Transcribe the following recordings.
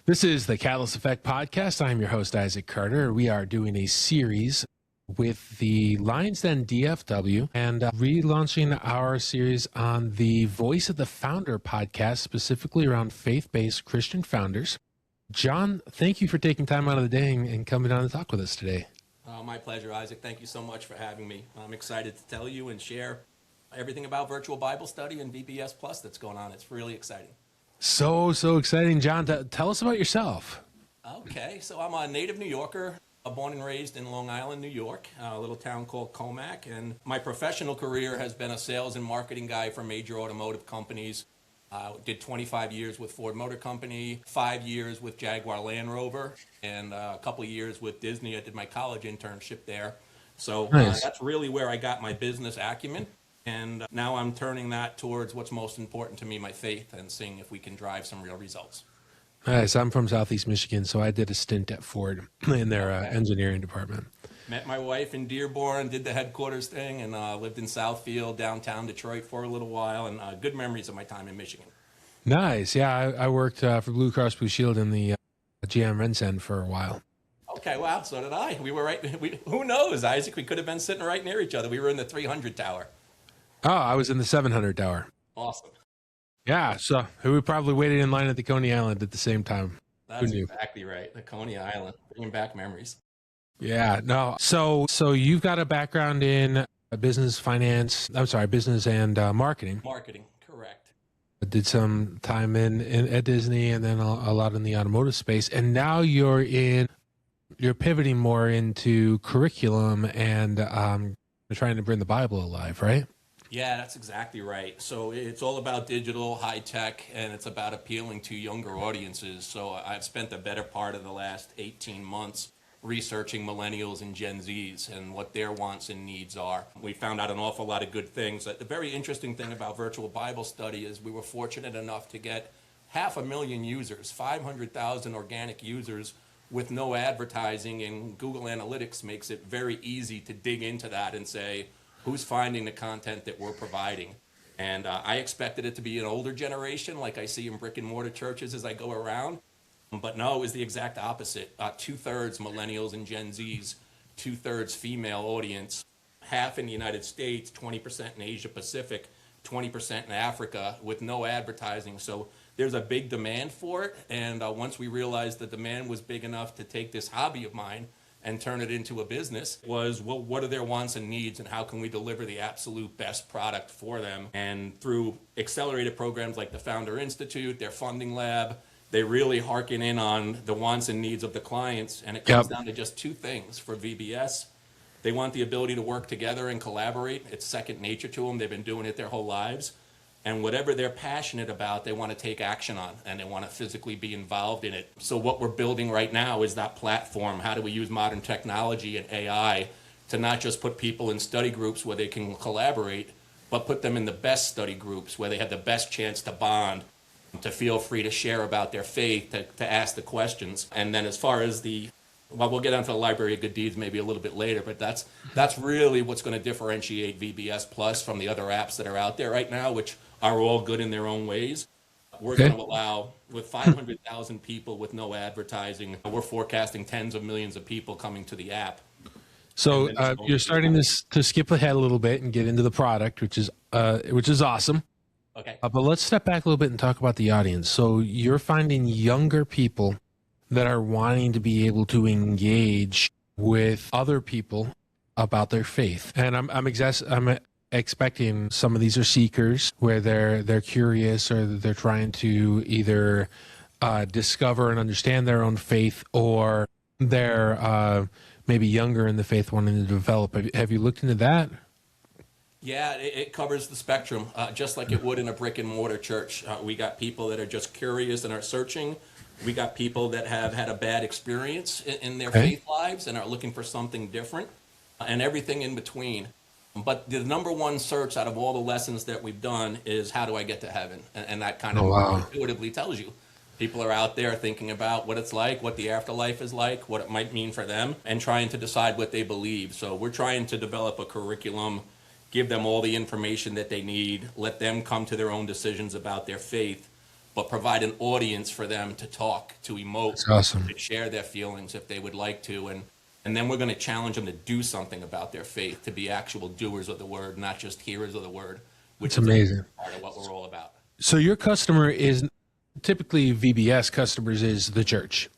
This is the Catalyst Effect Podcast. I'm your host, Isaac Carter. We are doing a series with the Lions Den DFW and relaunching our series on the Voice of the Founder podcast, specifically around faith-based Christian founders. John, thank you for taking time out of the day and coming on to talk with us today. My pleasure, Isaac. Thank you so much for having me. I'm excited to tell you and share everything about virtual Bible study and VBS Plus that's going on. It's really exciting. So exciting. John, tell us about yourself. Okay, so I'm a native New Yorker, born and raised in Long Island, New York, a little town called Comac. And my professional career has been a sales and marketing guy for major automotive companies. Did 25 years with Ford Motor Company, 5 years with Jaguar Land Rover, and a couple of years with Disney. I did my college internship there. So Nice. that's really where I got my business acumen. And now I'm turning that towards what's most important to me, my faith, and seeing if we can drive some real results. Nice. I'm from Southeast Michigan, so I did a stint at Ford in their engineering department. Met my wife in Dearborn, did the headquarters thing, and lived in Southfield, downtown Detroit for a little while, and good memories of my time in Michigan. Nice. Yeah, I worked for Blue Cross Blue Shield in the GM Rensen for a while. Okay, wow, so did I. We were right. Who knows, Isaac? We could have been sitting right near each other. We were in the 300 tower. Oh, I was in the 700 tower. Awesome. Yeah, so we probably waited in line at the Coney Island at the same time. That's exactly right. The Coney Island, bringing back memories. Yeah, no. So you've got a background in business and marketing. Marketing, correct. I did some time at Disney and then a lot in the automotive space. And now you're pivoting more into curriculum and trying to bring the Bible alive, right? Yeah, that's exactly right. So it's all about digital, high tech, and it's about appealing to younger audiences. So I've spent the better part of the last 18 months researching Millennials and Gen Zs and what their wants and needs are. We found out an awful lot of good things. The very interesting thing about virtual Bible study is we were fortunate enough to get 500,000 users, 500,000 organic users with no advertising, and Google Analytics makes it very easy to dig into that and say, who's finding the content that we're providing? And I expected it to be an older generation like I see in brick and mortar churches as I go around. But no, it was the exact opposite. 2/3 Millennials and Gen Zs, 2/3 female audience, half in the United States, 20% in Asia Pacific, 20% in Africa with no advertising. So there's a big demand for it. And once we realized the demand was big enough to take this hobby of mine and turn it into a business, was, well, what are their wants and needs and how can we deliver the absolute best product for them? And through accelerated programs like the Founder Institute, their funding lab, they really harken in on the wants and needs of the clients. And it comes down to just two things for VBS. They want the ability to work together and collaborate. It's second nature to them. They've been doing it their whole lives. And whatever they're passionate about, they want to take action on, and they want to physically be involved in it. So what we're building right now is that platform. How do we use modern technology and AI to not just put people in study groups where they can collaborate, but put them in the best study groups where they have the best chance to bond, to feel free to share about their faith, to ask the questions. And then as far as we'll get onto the Library of Good Deeds maybe a little bit later, but that's really what's going to differentiate VBS Plus from the other apps that are out there right now, which are all good in their own ways. We're going to allow, with 500,000 people with no advertising, we're forecasting tens of millions of people coming to the app. So you're starting to skip ahead a little bit and get into the product, which is awesome. Okay. But let's step back a little bit and talk about the audience. So you're finding younger people that are wanting to be able to engage with other people about their faith. And I'm expecting some of these are seekers where they're curious or they're trying to either discover and understand their own faith, or they're maybe younger in the faith wanting to develop. Have you looked into that? Yeah, it covers the spectrum, just like it would in a brick and mortar church. We got people that are just curious and are searching. We got people that have had a bad experience in their faith lives and are looking for something different, and everything in between. But the number one search out of all the lessons that we've done is, how do I get to heaven? And that kind of intuitively tells you. People are out there thinking about what it's like, what the afterlife is like, what it might mean for them, and trying to decide what they believe. So we're trying to develop a curriculum, give them all the information that they need, let them come to their own decisions about their faith, but provide an audience for them to talk, to emote, That's awesome. to share their feelings if they would like to. And then we're going to challenge them to do something about their faith, to be actual doers of the word, not just hearers of the word, which It's is amazing. part of what we're all about. So your customer is typically VBS customers is the church.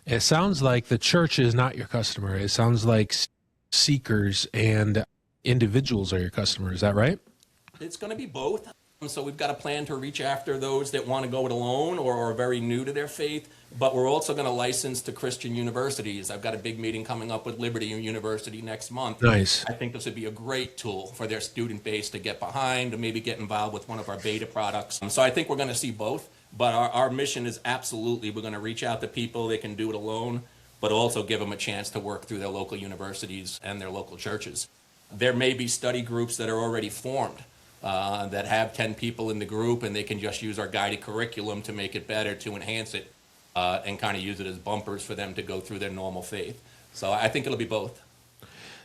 It sounds like the church is not your customer. It sounds like seekers and individuals are your customer. Is that right? It's going to be both. So we've got a plan to reach after those that want to go it alone or are very new to their faith, but we're also going to license to Christian universities. I've got a big meeting coming up with Liberty University next month. Nice. I think this would be a great tool for their student base to get behind or maybe get involved with one of our beta products. So I think we're going to see both, but our mission is absolutely we're going to reach out to people. They can do it alone, but also give them a chance to work through their local universities and their local churches. There may be study groups that are already formed that have 10 people in the group, and they can just use our guided curriculum to make it better, to enhance it, and kind of use it as bumpers for them to go through their normal faith. So I think it'll be both.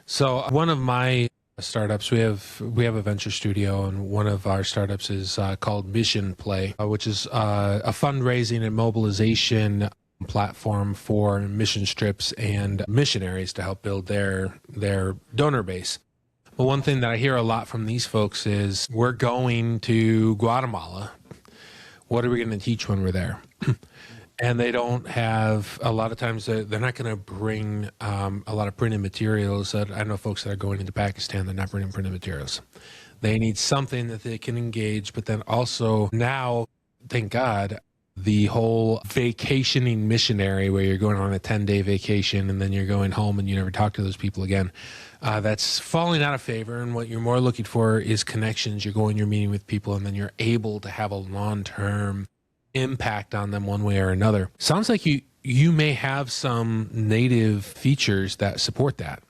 So one of my startups, we have a venture studio, and one of our startups is called Mission Play, which is a fundraising and mobilization platform for mission trips and missionaries to help build their donor base. Well, one thing that I hear a lot from these folks is, we're going to Guatemala. What are we going to teach when we're there? And they don't have, a lot of times, they're not going to bring a lot of printed materials. I know folks that are going into Pakistan, they're not bringing printed materials. They need something that they can engage, but then also now, thank God, the whole vacationing missionary, where you're going on a 10-day vacation and then you're going home and you never talk to those people again, that's falling out of favor. And what you're more looking for is connections. You're meeting with people, and then you're able to have a long-term impact on them one way or another. Sounds like you may have some native features that support that.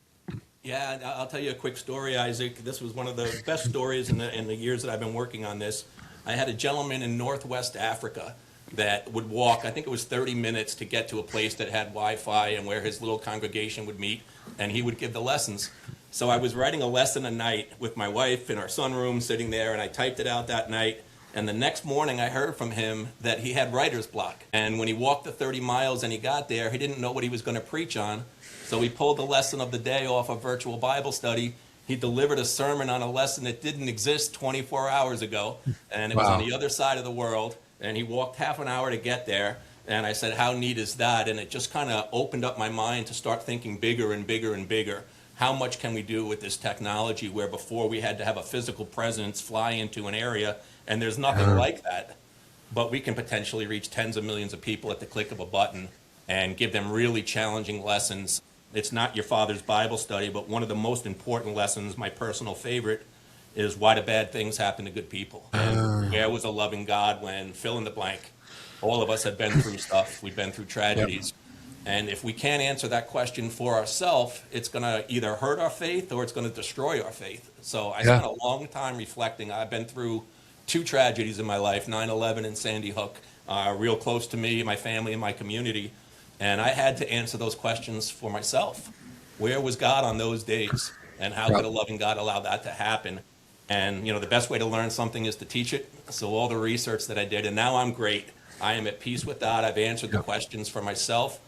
Yeah, I'll tell you a quick story, Isaac. This was one of the best stories in the years that I've been working on this. I had a gentleman in Northwest Africa that would walk, I think it was 30 minutes to get to a place that had Wi-Fi and where his little congregation would meet, and he would give the lessons. So I was writing a lesson a night with my wife in our sunroom sitting there, and I typed it out that night. And the next morning I heard from him that he had writer's block. And when he walked the 30 miles and he got there, he didn't know what he was going to preach on. So he pulled the lesson of the day off a virtual Bible study. He delivered a sermon on a lesson that didn't exist 24 hours ago. And it was on the other side of the world. And he walked half an hour to get there. And I said, how neat is that? And it just kind of opened up my mind to start thinking bigger and bigger and bigger. How much can we do with this technology, where before we had to have a physical presence, fly into an area, and there's nothing like that. But we can potentially reach tens of millions of people at the click of a button and give them really challenging lessons. It's not your father's Bible study, but one of the most important lessons, my personal favorite, is why do bad things happen to good people? And where was a loving God when fill in the blank? All of us have been through stuff. We've been through tragedies. Yep. And if we can't answer that question for ourselves, it's going to either hurt our faith or it's going to destroy our faith. So I spent a long time reflecting. I've been through 2 tragedies in my life, 9/11 and Sandy Hook, real close to me, my family, and my community. And I had to answer those questions for myself. Where was God on those days? And how could a loving God allow that to happen? And, the best way to learn something is to teach it. So all the research that I did, and now I'm great. I am at peace with that. I've answered the questions for myself.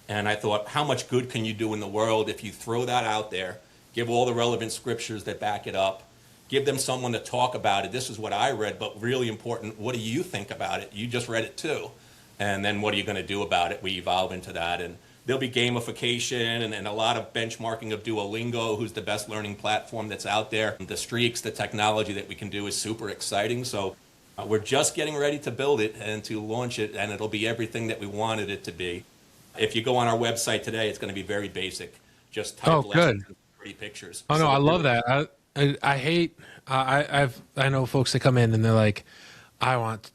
And I thought, how much good can you do in the world if you throw that out there, give all the relevant scriptures that back it up, give them someone to talk about it. This is what I read, but really important, what do you think about it? You just read it too. And then what are you going to do about it? We evolve into that. And there'll be gamification and a lot of benchmarking of Duolingo, who's the best learning platform that's out there. The streaks, the technology that we can do is super exciting. So we're just getting ready to build it and to launch it, and it'll be everything that we wanted it to be. If you go on our website today, it's going to be very basic. Just type lessons and pretty pictures. Oh, no, I love that. I hate, I know folks that come in and they're like, I want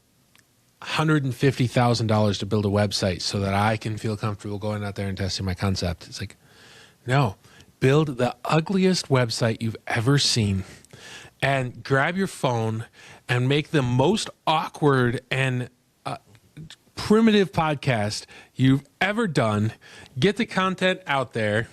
$150,000 to build a website so that I can feel comfortable going out there and testing my concept. It's like, no, build the ugliest website you've ever seen and grab your phone and make the most awkward and primitive podcast you've ever done. Get the content out there.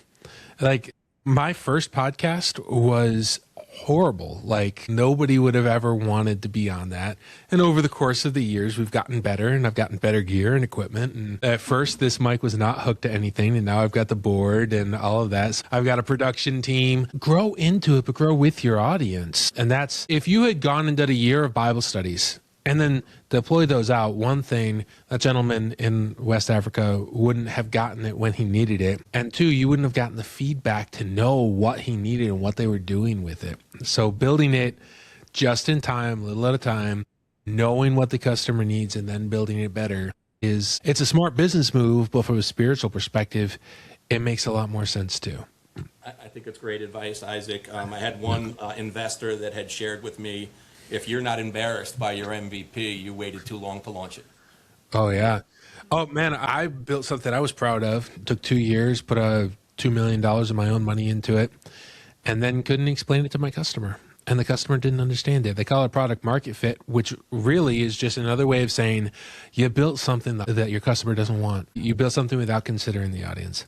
Like, my first podcast was horrible. Like nobody would have ever wanted to be on that. And over the course of the years, we've gotten better, and I've gotten better gear and equipment. And at first, this mic was not hooked to anything. And now I've got the board and all of that. So I've got a production team. Grow into it, but grow with your audience. And that's, if you had gone and did a year of Bible studies and then deploy those out, one thing, that gentleman in West Africa wouldn't have gotten it when he needed it. And two, you wouldn't have gotten the feedback to know what he needed and what they were doing with it. So building it just in time, little at a time, knowing what the customer needs and then building it better it's a smart business move, but from a spiritual perspective, it makes a lot more sense too. I think it's great advice, Isaac. I had one investor that had shared with me, if you're not embarrassed by your MVP, you waited too long to launch it. Oh, yeah. Oh, man, I built something I was proud of. It took 2 years, put $2 million of my own money into it, and then couldn't explain it to my customer. And the customer didn't understand it. They call it product market fit, which really is just another way of saying you built something that your customer doesn't want. You built something without considering the audience.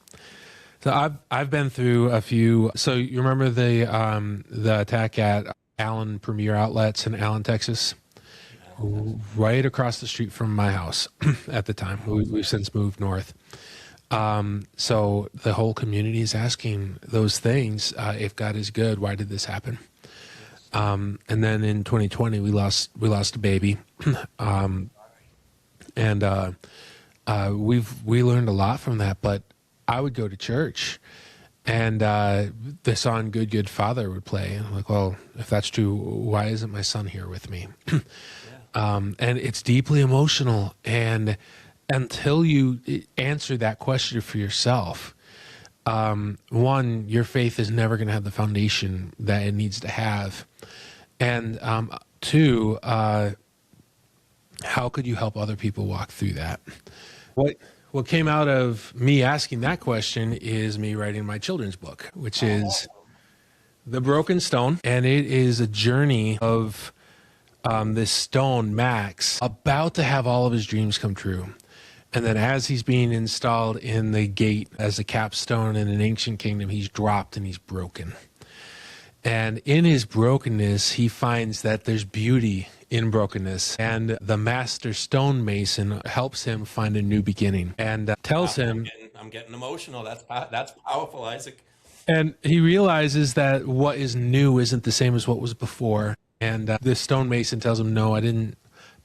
So I've been through a few. So you remember the attack at Allen Premier Outlets in Allen, Texas? Right across the street from my house at the time. We've since moved north. So the whole community is asking those things. If God is good, why did this happen? And then in 2020, we lost a baby. We learned a lot from that, but I would go to church and the song Good Father would play. And I'm like, well, if that's true, why isn't my son here with me? And it's deeply emotional. And until you answer that question for yourself, one, your faith is never going to have the foundation that it needs to have. And two, how could you help other people walk through that? What came out of me asking that question is me writing my children's book, which is The Broken Stone. And it is a journey of this stone, Max, about to have all of his dreams come true. And then as he's being installed in the gate as a capstone in an ancient kingdom, he's dropped and he's broken. And in his brokenness, he finds that there's beauty in brokenness. And the master stonemason helps him find a new beginning and tells him... I'm getting emotional. That's powerful, Isaac. And he realizes that what is new isn't the same as what was before. And the stonemason tells him, no, I didn't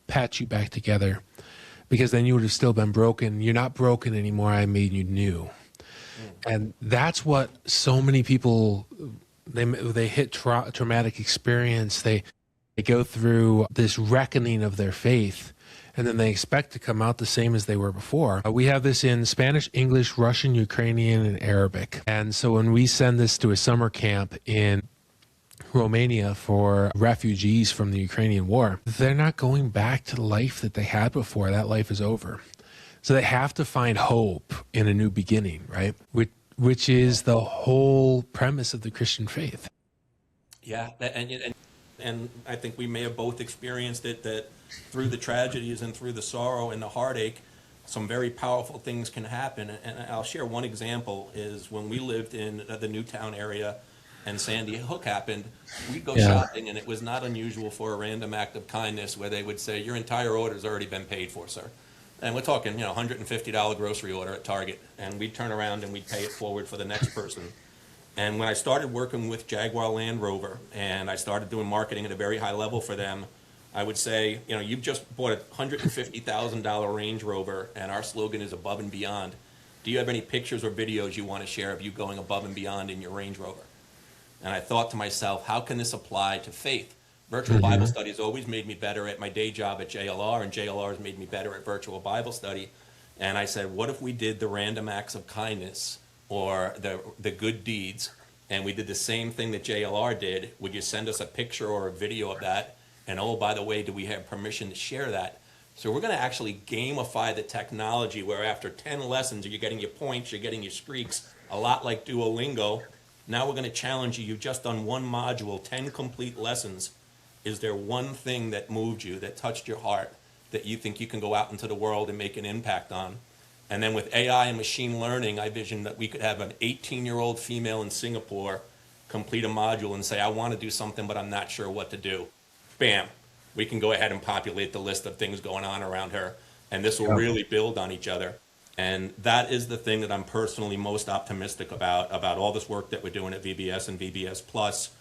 patch you back together, because then you would have still been broken. You're not broken anymore. I made you new. And that's what so many people... They hit traumatic experience. They go through this reckoning of their faith, and then they expect to come out the same as they were before. We have this in Spanish, English, Russian, Ukrainian, and Arabic. And so when we send this to a summer camp in Romania for refugees from the Ukrainian war, they're not going back to the life that they had before. That life is over. So they have to find hope in a new beginning, right? Which is the whole premise of the Christian faith. Yeah, and I think we may have both experienced it, that through the tragedies and through the sorrow and the heartache, some very powerful things can happen. And I'll share one example is when we lived in the Newtown area and Sandy Hook happened, we'd go shopping, and it was not unusual for a random act of kindness where they would say, your entire order's already been paid for, sir. And we're talking, $150 grocery order at Target. And we'd turn around and we'd pay it forward for the next person. And when I started working with Jaguar Land Rover and I started doing marketing at a very high level for them, I would say, you've just bought a $150,000 Range Rover, and our slogan is above and beyond. Do you have any pictures or videos you want to share of you going above and beyond in your Range Rover? And I thought to myself, how can this apply to faith? Virtual Bible study has always made me better at my day job at JLR, and JLR has made me better at virtual Bible study. And I said, what if we did the random acts of kindness or the good deeds, and we did the same thing that JLR did? Would you send us a picture or a video of that? And oh, by the way, do we have permission to share that? So we're going to actually gamify the technology where after 10 lessons, you're getting your points, you're getting your streaks, a lot like Duolingo. Now we're going to challenge you. You've just done one module, 10 complete lessons. Is there one thing that moved you, that touched your heart, that you think you can go out into the world and make an impact on? And then with AI and machine learning, I vision that we could have an 18-year-old female in Singapore complete a module and say, I want to do something, but I'm not sure what to do. Bam, we can go ahead and populate the list of things going on around her, and this will really build on each other. And that is the thing that I'm personally most optimistic about all this work that we're doing at VBS and VBS Plus.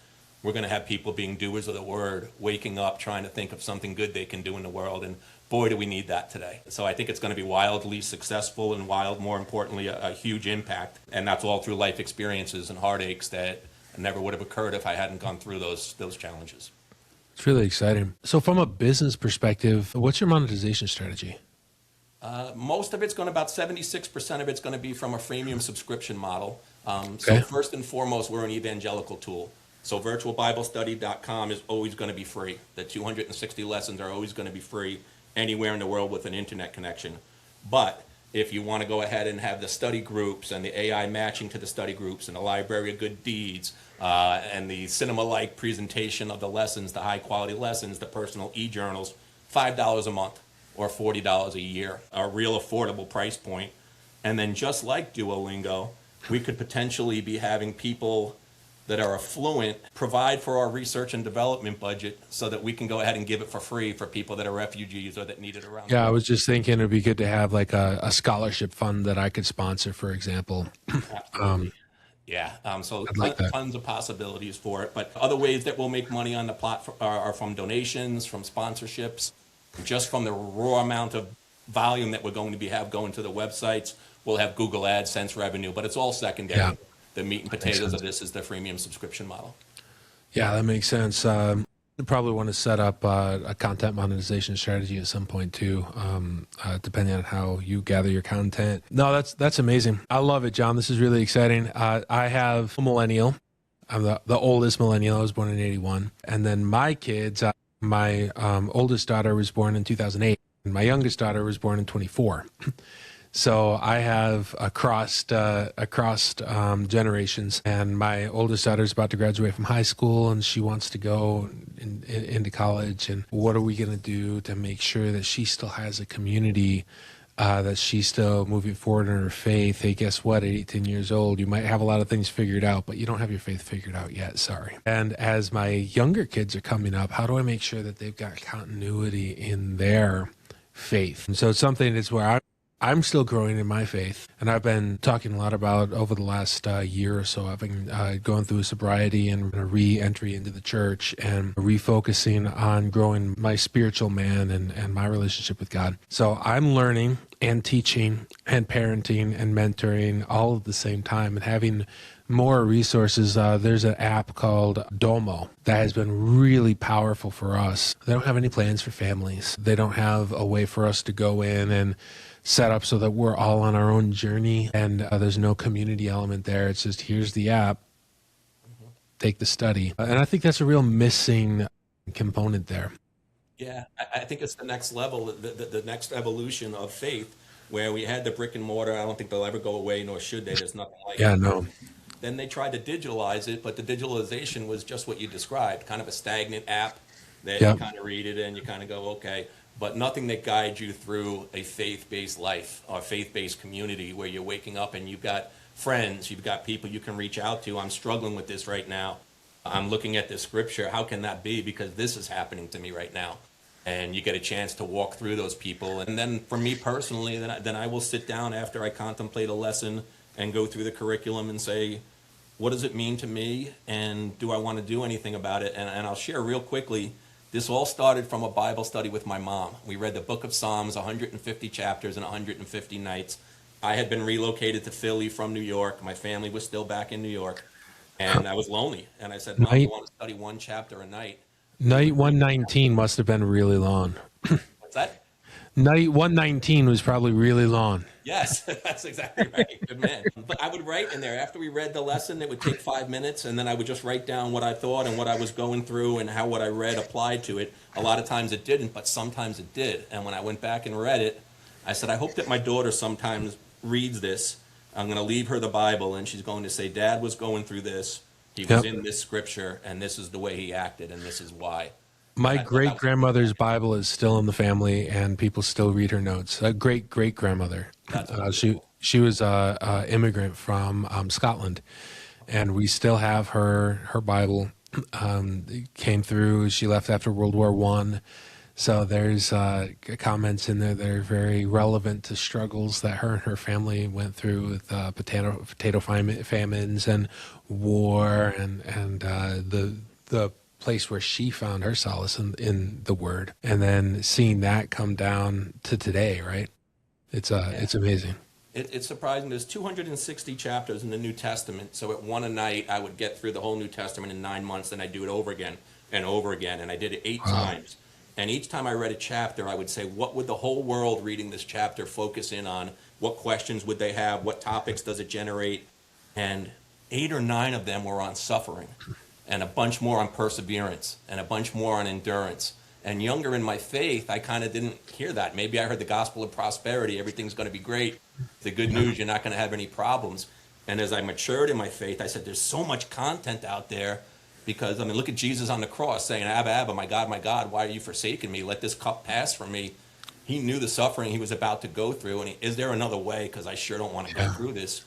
We're going to have people being doers of the word, waking up, trying to think of something good they can do in the world. And boy, do we need that today. So I think it's going to be wildly successful and more importantly, a huge impact. And that's all through life experiences and heartaches that never would have occurred if I hadn't gone through those challenges. It's really exciting. So from a business perspective, what's your monetization strategy? Most of it's going to, about 76% of it's going to be from a freemium subscription model. So first and foremost, we're an evangelical tool. So virtualbiblestudy.com is always going to be free. The 260 lessons are always going to be free anywhere in the world with an internet connection. But if you want to go ahead and have the study groups and the AI matching to the study groups and the library of good deeds and the cinema-like presentation of the lessons, the high-quality lessons, the personal e-journals, $5 a month or $40 a year, a real affordable price point. And then just like Duolingo, we could potentially be having people that are affluent provide for our research and development budget so that we can go ahead and give it for free for people that are refugees or that need it around. Yeah, I was just thinking it'd be good to have like a scholarship fund that I could sponsor, for example. Absolutely. So like tons of possibilities for it. But other ways that we'll make money on the platform are from donations, from sponsorships, just from the raw amount of volume that we're going to have going to the websites. We'll have Google AdSense revenue, but it's all secondary. Yeah. The meat and potatoes of this is the freemium subscription model. Yeah, that makes sense. You probably want to set up a content monetization strategy at some point too, depending on how you gather your content. No, that's amazing. I love it, John. This is really exciting. I have a millennial. I'm the oldest millennial. I was born in 81. And then my kids, my oldest daughter was born in 2008. And my youngest daughter was born in 24. So I have across generations, and my oldest daughter is about to graduate from high school, and she wants to go into college. And what are we going to do to make sure that she still has a community, that she's still moving forward in her faith? Hey, guess what? At 18 years old, you might have a lot of things figured out, but you don't have your faith figured out yet. Sorry. And as my younger kids are coming up, how do I make sure that they've got continuity in their faith? And so it's something that's where I'm still growing in my faith, and I've been talking a lot about over the last year or so. I've been going through sobriety and a re-entry into the church and refocusing on growing my spiritual man and my relationship with God. So I'm learning and teaching and parenting and mentoring all at the same time and having more resources. There's an app called Domo that has been really powerful for us. They don't have any plans for families. They don't have a way for us to go in and set up so that we're all on our own journey, and there's no community element there. It's just, here's the app, take the study. And I think that's a real missing component there. Yeah, I think it's the next level, the next evolution of faith, where we had the brick and mortar. I don't think they'll ever go away, nor should they. There's nothing like it. Yeah, no. Then they tried to digitalize it, but the digitalization was just what you described, kind of a stagnant app that you kind of read it and you kind of go, okay. But nothing that guides you through a faith-based life or faith-based community where you're waking up and you've got friends, you've got people you can reach out to. I'm struggling with this right now. I'm looking at this scripture. How can that be? Because this is happening to me right now. And you get a chance to walk through those people. And then for me personally, then I will sit down after I contemplate a lesson and go through the curriculum and say, what does it mean to me? And do I want to do anything about it? And I'll share real quickly. This all started from a Bible study with my mom. We read the book of Psalms, 150 chapters and 150 nights. I had been relocated to Philly from New York. My family was still back in New York. And I was lonely. And I said, Mom, you want to study one chapter a night? Night 119 must have been really long. What's that? Night 119 was probably really long. Yes, that's exactly right. Good man. But I would write in there after we read the lesson. It would take 5 minutes, and then I would just write down what I thought and what I was going through and how what I read applied to it. A lot of times it didn't, but sometimes it did. And when I went back and read it, I said, I hope that my daughter sometimes reads this. I'm going to leave her the Bible, and she's going to say, Dad was going through this. He was in this scripture, and this is the way he acted, and this is why. My great-grandmother's Bible is still in the family, and people still read her notes. A great-great-grandmother. She was an immigrant from Scotland, and we still have her Bible. It came through. She left after World War I. So there's comments in there that are very relevant to struggles that her and her family went through with potato famines and war, and the place where she found her solace in the Word, and then seeing that come down to today, right? It's amazing. It's surprising. There's 260 chapters in the New Testament. So at one a night, I would get through the whole New Testament in 9 months, and I'd do it over again and over again. And I did it 8 times. And each time I read a chapter, I would say, what would the whole world reading this chapter focus in on? What questions would they have? What topics does it generate? And 8 or 9 of them were on suffering, and a bunch more on perseverance, and a bunch more on endurance. And younger in my faith, I kind of didn't hear that. Maybe I heard the gospel of prosperity. Everything's going to be great. The good news, you're not going to have any problems. And as I matured in my faith, I said, there's so much content out there. Because, I mean, look at Jesus on the cross saying, Abba, Abba, my God, why are you forsaking me? Let this cup pass from me. He knew the suffering he was about to go through. And is there another way? Because I sure don't want to go through this.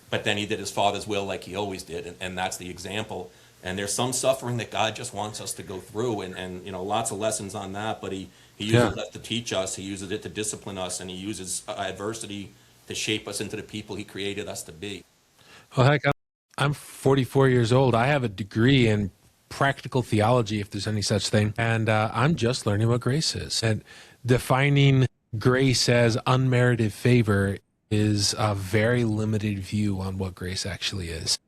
But then he did his Father's will like he always did. And that's the example. And there's some suffering that God just wants us to go through. And you know, lots of lessons on that. But he uses that to teach us. He uses it to discipline us. And he uses adversity to shape us into the people he created us to be. Well, heck, I'm 44 years old. I have a degree in practical theology, if there's any such thing, and I'm just learning what grace is. And defining grace as unmerited favor is a very limited view on what grace actually is.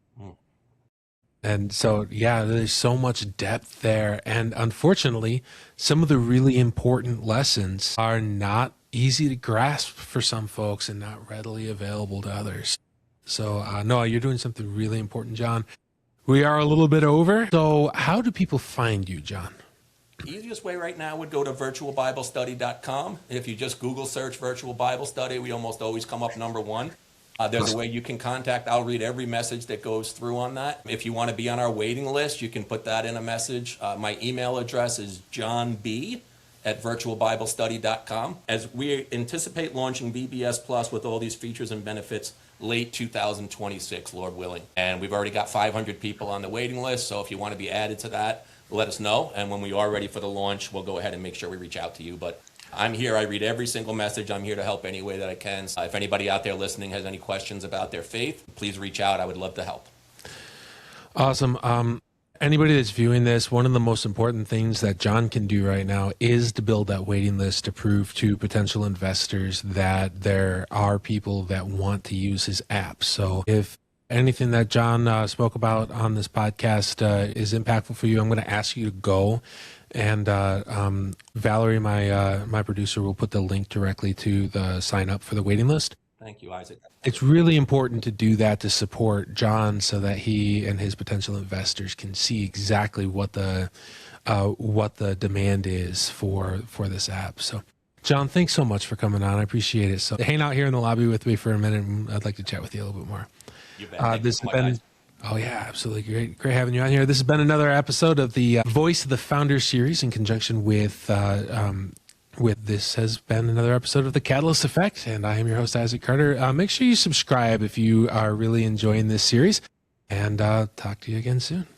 And so, yeah, there's so much depth there. And unfortunately, some of the really important lessons are not easy to grasp for some folks and not readily available to others. So, Noah, you're doing something really important, John. We are a little bit over. So how do people find you, John? Easiest way right now would go to virtualbiblestudy.com. If you just Google search Virtual Bible Study, we almost always come up number 1. There's a way you can contact. I'll read every message that goes through on that. If you want to be on our waiting list, you can put that in a message. My email address is johnb@virtualbiblestudy.com. As we anticipate launching VBS Plus with all these features and benefits late 2026, Lord willing. And we've already got 500 people on the waiting list, so if you want to be added to that, let us know. And when we are ready for the launch, we'll go ahead and make sure we reach out to you. But I'm here. I read every single message. I'm here to help any way that I can. If anybody out there listening has any questions about their faith, please reach out. I would love to help. Awesome. Anybody that's viewing this, one of the most important things that John can do right now is to build that waiting list to prove to potential investors that there are people that want to use his app. So if anything that John spoke about on this podcast is impactful for you, I'm going to ask you to go. And Valerie, my producer, will put the link directly to the sign up for the waiting list. Thank you, Isaac. It's really important to do that to support John so that he and his potential investors can see exactly what the demand is for this app. So, John, thanks so much for coming on. I appreciate it. So hang out here in the lobby with me for a minute, and I'd like to chat with you a little bit more. You bet. This has been... Oh, yeah, absolutely. Great having you on here. This has been another episode of the Voice of the Founder series in conjunction with this has been another episode of The Catalyst Effect, and I am your host, Isaac Carter. Make sure you subscribe if you are really enjoying this series, and talk to you again soon.